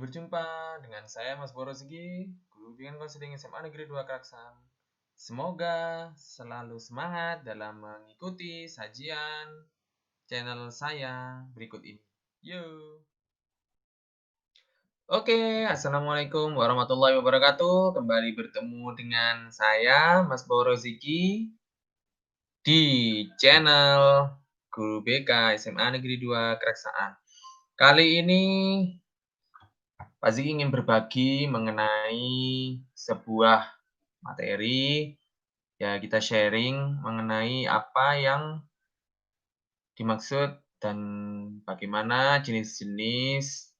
berjumpa dengan saya Mas Borosigi, guru bimbingan konseling SMA Negeri 2 Keraksan. Semoga selalu semangat dalam mengikuti sajian channel saya berikut ini. Yuk. Oke, Assalamualaikum warahmatullahi wabarakatuh. Kembali bertemu dengan saya Mas Borosigi di channel Guru BK SMA Negeri 2 Keraksaan. Kali ini Pak Ziki ingin berbagi mengenai sebuah materi, ya kita sharing mengenai apa yang dimaksud dan bagaimana jenis-jenis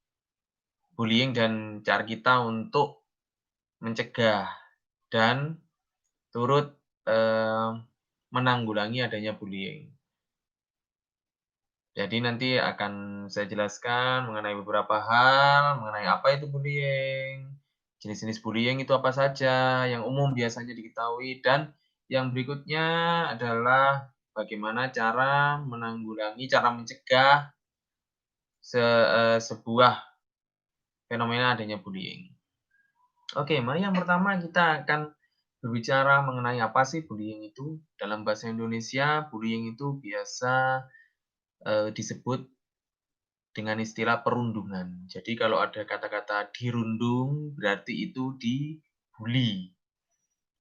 bullying dan cara kita untuk mencegah dan turut, eee, menanggulangi adanya bullying. Jadi nanti akan saya jelaskan mengenai beberapa hal, mengenai apa itu bullying, jenis-jenis bullying itu apa saja yang umum biasanya diketahui, dan yang berikutnya adalah bagaimana cara menanggulangi, cara mencegah sebuah fenomena adanya bullying. Oke, mari yang pertama kita akan berbicara mengenai apa sih bullying itu. Dalam bahasa Indonesia, bullying itu biasa, disebut dengan istilah perundungan. Jadi kalau ada kata-kata dirundung, berarti itu dibully.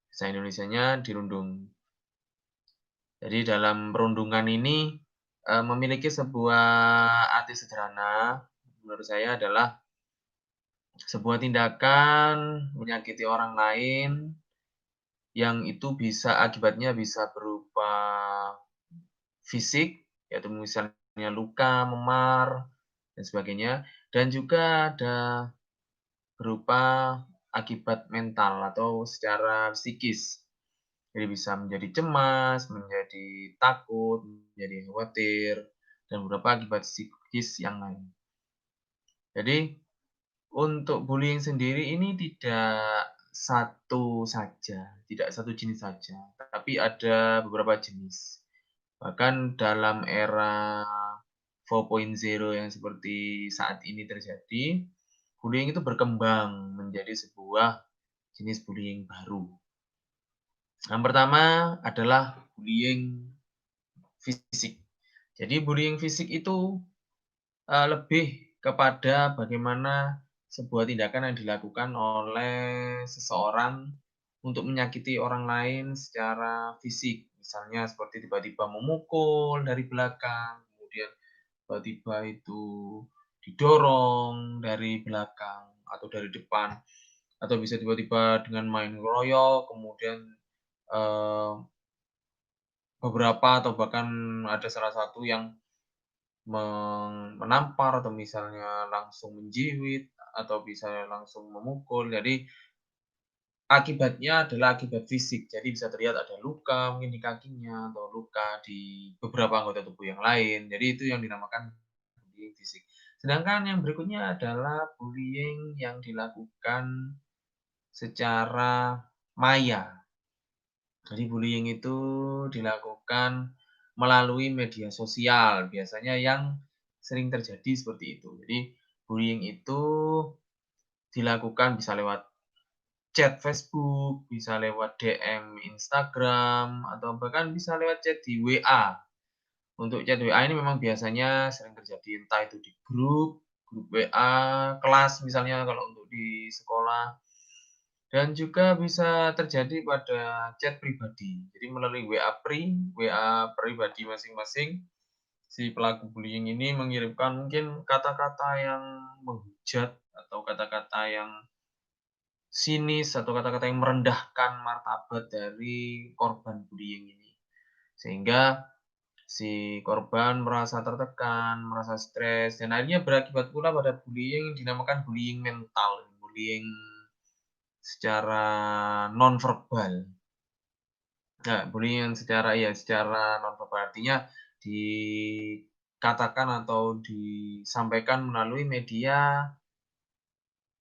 Bahasa Indonesianya dirundung. Jadi dalam perundungan ini, memiliki sebuah arti sederhana, menurut saya adalah sebuah tindakan menyakiti orang lain, yang itu akibatnya bisa berupa fisik, yaitu misalnya luka, memar, dan sebagainya, dan juga ada berupa akibat mental atau secara psikis. Jadi bisa menjadi cemas, menjadi takut, menjadi khawatir, dan beberapa akibat psikis yang lain. Jadi, untuk bullying sendiri ini tidak satu saja, tidak satu jenis saja, tapi ada beberapa jenis. Bahkan dalam era 4.0 yang seperti saat ini terjadi, bullying itu berkembang menjadi sebuah jenis bullying baru. Yang pertama adalah bullying fisik. Jadi bullying fisik itu, lebih kepada bagaimana sebuah tindakan yang dilakukan oleh seseorang untuk menyakiti orang lain secara fisik. Misalnya seperti tiba-tiba memukul dari belakang, kemudian tiba-tiba itu didorong dari belakang atau dari depan, atau bisa tiba-tiba dengan main ngeroyok, kemudian, eee, beberapa atau bahkan ada salah satu yang menampar atau misalnya langsung menjiwit atau bisa langsung memukul. Jadi akibatnya adalah akibat fisik. Jadi bisa terlihat ada luka mungkin di kakinya atau luka di beberapa anggota tubuh yang lain. Jadi itu yang dinamakan bullying fisik. Sedangkan yang berikutnya adalah bullying yang dilakukan secara maya. Jadi bullying itu dilakukan melalui media sosial, biasanya yang sering terjadi seperti itu. Jadi bullying itu dilakukan bisa lewat chat Facebook, bisa lewat DM Instagram, atau bahkan bisa lewat chat di WA. Untuk chat WA ini memang biasanya sering terjadi, entah itu di grup WA kelas misalnya kalau untuk di sekolah, dan juga bisa terjadi pada chat pribadi. Jadi melalui WA pribadi masing-masing, si pelaku bullying ini mengirimkan mungkin kata-kata yang menghujat atau kata-kata yang sinis atau kata-kata yang merendahkan martabat dari korban bullying ini. Sehingga si korban merasa tertekan, merasa stres, dan akhirnya berakibat pula pada bullying dinamakan bullying mental, bullying secara nonverbal. Nah, bullying secara nonverbal, artinya dikatakan atau disampaikan melalui media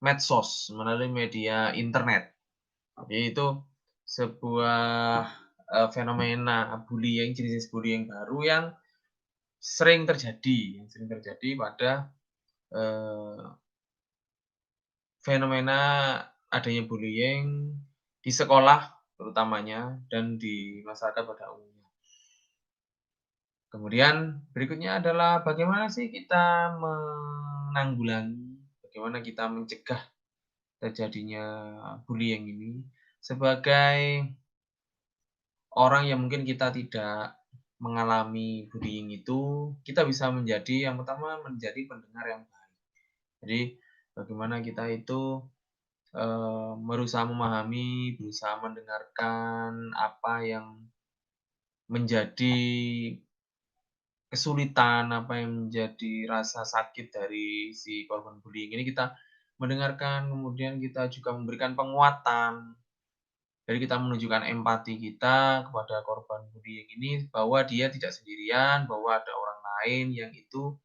medsos, melalui media internet. Jadi itu sebuah, fenomena bullying, jenis bullying baru yang sering terjadi pada, eee, fenomena adanya bullying di sekolah terutamanya dan di masyarakat pada umumnya. Kemudian berikutnya adalah bagaimana sih kita menanggulangi, bagaimana kita mencegah terjadinya bullying ini. Sebagai orang yang mungkin kita tidak mengalami bullying itu, kita bisa menjadi yang pertama menjadi pendengar yang baik. Jadi bagaimana kita itu, berusaha memahami, berusaha mendengarkan apa yang menjadi kesulitan, apa yang menjadi rasa sakit dari si korban bullying ini kita mendengarkan, kemudian kita juga memberikan penguatan. Jadi kita menunjukkan empati kita kepada korban bullying ini bahwa dia tidak sendirian, bahwa ada orang lain yang itu,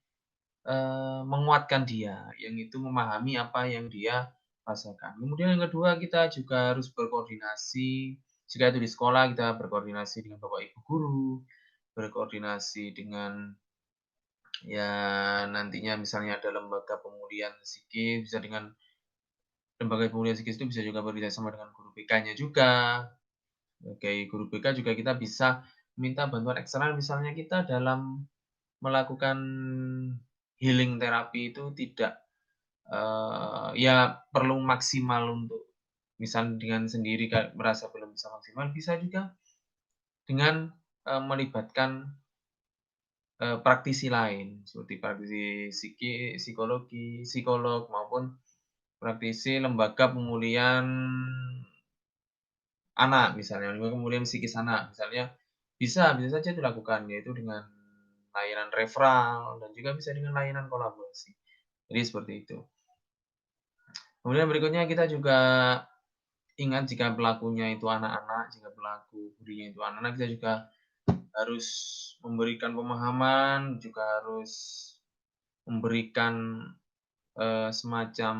menguatkan dia, yang itu memahami apa yang dia rasakan. Kemudian yang kedua kita juga harus berkoordinasi, jika itu di sekolah kita berkoordinasi dengan bapak ibu guru, berkoordinasi dengan ya nantinya misalnya ada lembaga pemulihan psikis, bisa dengan lembaga pemulihan psikis itu bisa juga bekerja sama dengan guru BK-nya juga. Sebagai guru BK juga kita bisa minta bantuan eksternal misalnya kita dalam melakukan healing terapi itu tidak, ya perlu maksimal untuk misal dengan sendiri merasa belum bisa maksimal, bisa juga dengan, melibatkan praktisi lain, seperti praktisi psikologi, psikolog, maupun praktisi lembaga pemulihan anak misalnya, lembaga pemulihan psikis anak misalnya, bisa saja dilakukan, yaitu dengan layanan referral dan juga bisa dengan layanan kolaborasi. Jadi seperti itu. Kemudian berikutnya kita juga ingat jika pelakunya itu anak-anak, jika pelaku bullying itu anak-anak, kita juga harus memberikan pemahaman, juga harus memberikan, semacam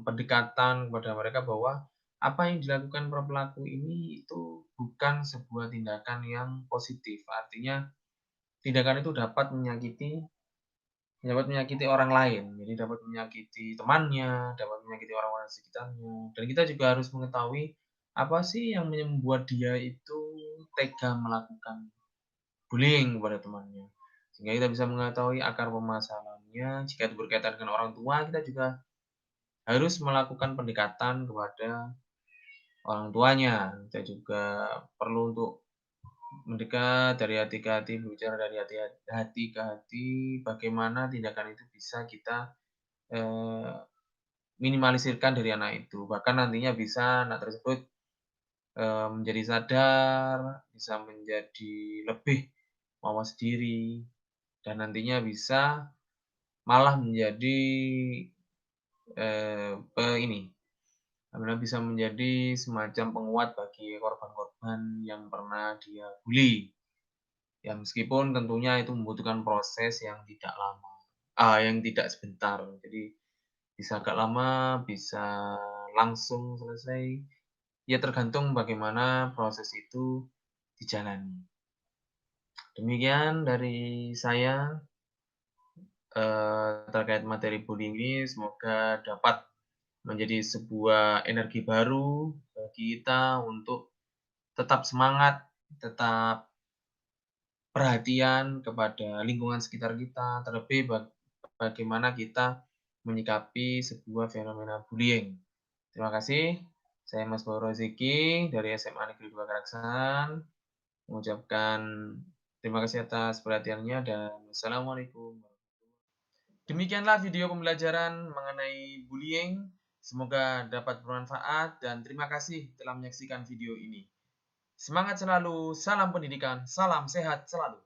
pendekatan kepada mereka bahwa apa yang dilakukan para pelaku ini itu bukan sebuah tindakan yang positif. Artinya tindakan itu dapat menyakiti orang lain, jadi dapat menyakiti temannya, dapat menyakiti orang-orang di sekitarnya, dan kita juga harus mengetahui apa sih yang membuat dia itu tega melakukan bullying kepada temannya. Sehingga kita bisa mengetahui akar permasalahannya, jika itu berkaitan dengan orang tua, kita juga harus melakukan pendekatan kepada orang tuanya. Kita juga perlu untuk mendekat dari hati ke hati, berbicara dari hati ke hati, bagaimana tindakan itu bisa kita, eee, minimalisirkan dari anak itu. Bahkan nantinya bisa anak tersebut, menjadi sadar, bisa menjadi lebih mawas diri, dan nantinya bisa malah menjadi, ini, benar bisa menjadi semacam penguat bagi korban-korban yang pernah dia bully. Ya meskipun tentunya itu membutuhkan proses yang tidak lama, yang tidak sebentar. Jadi bisa agak lama, bisa langsung selesai, ya tergantung bagaimana proses itu dijalani. Demikian dari saya, terkait materi bullying ini, semoga dapat menjadi sebuah energi baru bagi kita untuk tetap semangat, tetap perhatian kepada lingkungan sekitar kita, terlebih bagaimana kita menyikapi sebuah fenomena bullying. Terima kasih, saya Mas Bauru Rezeki dari SMA Negeri 2 Karaksan, mengucapkan terima kasih atas perhatiannya dan wassalamualaikum. Demikianlah video pembelajaran mengenai bullying. Semoga dapat bermanfaat dan terima kasih telah menyaksikan video ini. Semangat selalu, salam pendidikan, salam sehat selalu.